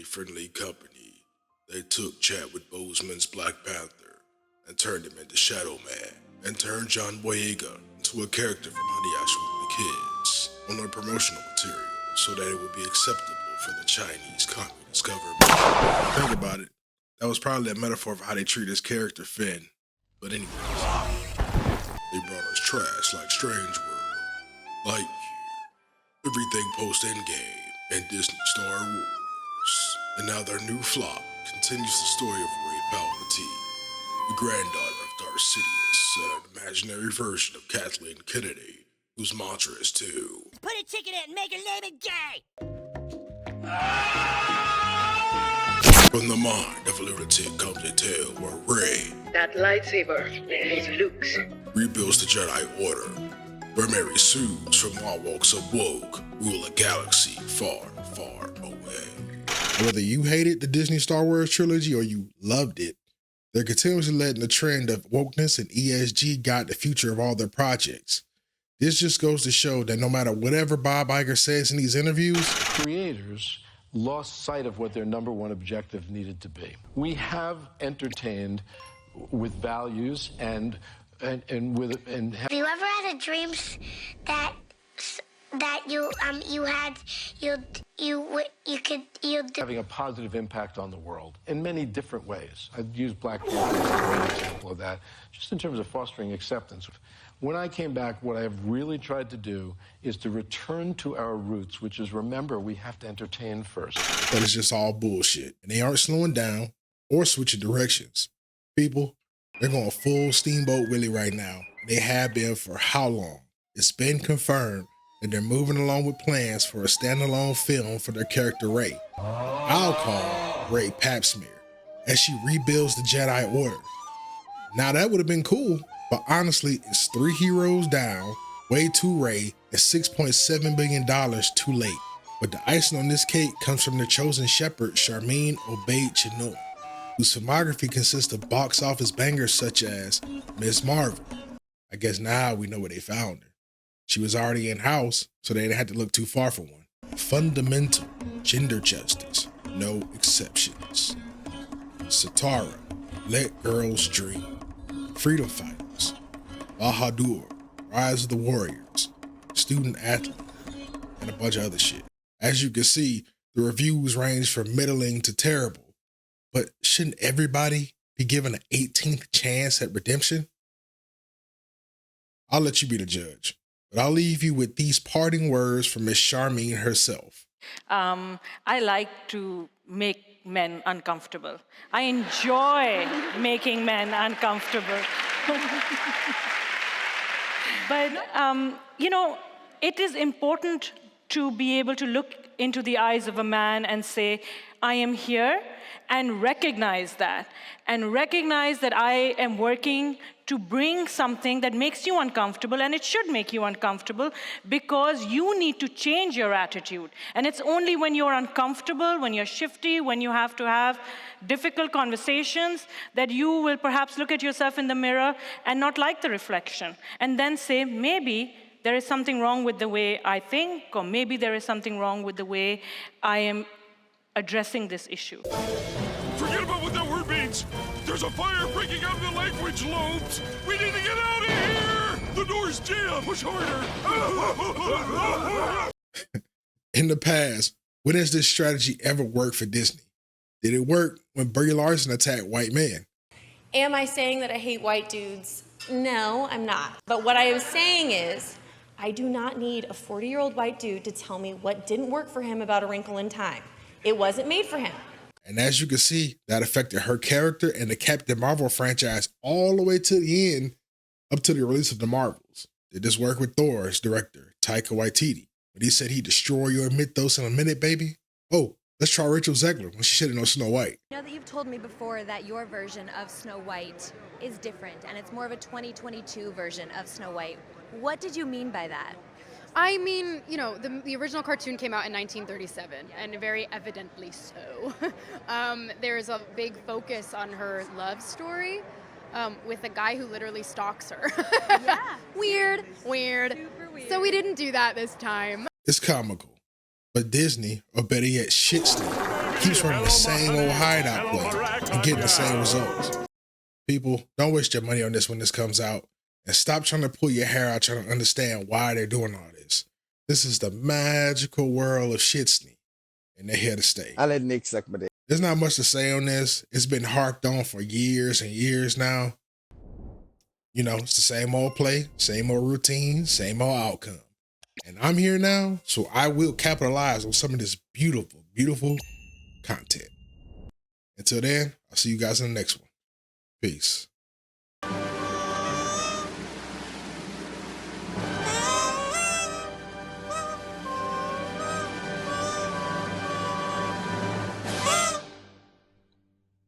family-friendly company. They took Chadwick Boseman's Black Panther and turned him into Shadow Man, and turned John Boyega into a character from Honey, I Shrunk the Kids on their promotional material so that it would be acceptable for the Chinese Communist government. Think about it. That was probably a metaphor of how they treat his character Finn. But anyways, they brought us trash like Strange World, Lightyear, everything post-Endgame, and Disney Star Wars. And now their new flop continues the story of Rey Palpatine, the granddaughter of Darth Sidious, and an imaginary version of Kathleen Kennedy, whose mantra is to put a chicken in and make her name it gay! From the mind of a lunatic comes a tale where Rey, that lightsaber is Luke's, rebuilds the Jedi Order, where Mary Sues from all walks of woke rule a galaxy far, far away. Whether you hated the Disney Star Wars trilogy or you loved it, they're continuously letting the trend of wokeness and ESG guide the future of all their projects. This just goes to show that no matter whatever Bob Iger says in these interviews, creators lost sight of what their number one objective needed to be. We have entertained with values and Have you ever had a dreams that you could having a positive impact on the world in many different ways? I'd use Black Panther as a great example of that, just in terms of fostering acceptance. When I came back, what I have really tried to do is to return to our roots, which is, remember, we have to entertain first. But it's just all bullshit. And they aren't slowing down or switching directions. People, they're going full Steamboat Willie right now. They have been for how long? It's been confirmed that they're moving along with plans for a standalone film for their character Rey. I'll call Rey Papsmear, as she rebuilds the Jedi Order. Now that would have been cool, but honestly, it's 3 heroes down, way too Rey, and $6.7 billion too late. But the icing on this cake comes from their chosen shepherd, Sharmeen Obaid-Chinoy, whose filmography consists of box office bangers such as Ms. Marvel. I guess now we know where they found her. She was already in-house, so they didn't have to look too far for one. Fundamental Gender Justice, No Exceptions. Satara, Let Girls Dream. Freedom Fighters, Bahadur, Rise of the Warriors, Student Athlete, and a bunch of other shit. As you can see, the reviews range from middling to terrible, but shouldn't everybody be given an 18th chance at redemption? I'll let you be the judge, but I'll leave you with these parting words from Miss Sharmeen herself. I like to make men uncomfortable. I enjoy making men uncomfortable. But, it is important to be able to look into the eyes of a man and say, I am here, and recognize that. And recognize that I am working to bring something that makes you uncomfortable, and it should make you uncomfortable because you need to change your attitude. And it's only when you're uncomfortable, when you're shifty, when you have to have difficult conversations that you will perhaps look at yourself in the mirror and not like the reflection. And then say, maybe there is something wrong with the way I think, or maybe there is something wrong with the way I am addressing this issue. Forget about what that word means. There's a fire breaking out in the language lobes. We need to get out of here. The door's jammed. Push harder. In the past, when has this strategy ever worked for Disney? Did it work when Brie Larson attacked white men? Am I saying that I hate white dudes? No, I'm not. But what I am saying is, I do not need a 40-year-old white dude to tell me what didn't work for him about A Wrinkle in Time. It wasn't made for him. And as you can see, that affected her character and the Captain Marvel franchise all the way to the end, up to the release of the Marvels. Did this work with Thor's director, Taika Waititi, when he said he'd destroy your mythos in a minute, baby? Oh, let's try Rachel Zegler when she should have known Snow White. I know that you've told me before that your version of Snow White is different, and it's more of a 2022 version of Snow White. What did you mean by that? I mean, the original cartoon came out in 1937, and very evidently so. There's a big focus on her love story with a guy who literally stalks her. Yeah. Weird. Super weird. So we didn't do that this time. It's comical, but Disney, or better yet, shit still, keeps running the same old hideout play and getting the same results. People, don't waste your money on this when this comes out, and stop trying to pull your hair out trying to understand why they're doing all this. This is the magical world of Shitsney, and they're here to stay. There's not much to say on this. It's been harped on for years and years now. You know, it's the same old play, same old routine, same old outcome. And I'm here now, so I will capitalize on some of this beautiful, beautiful content. Until then, I'll see you guys in the next one. Peace.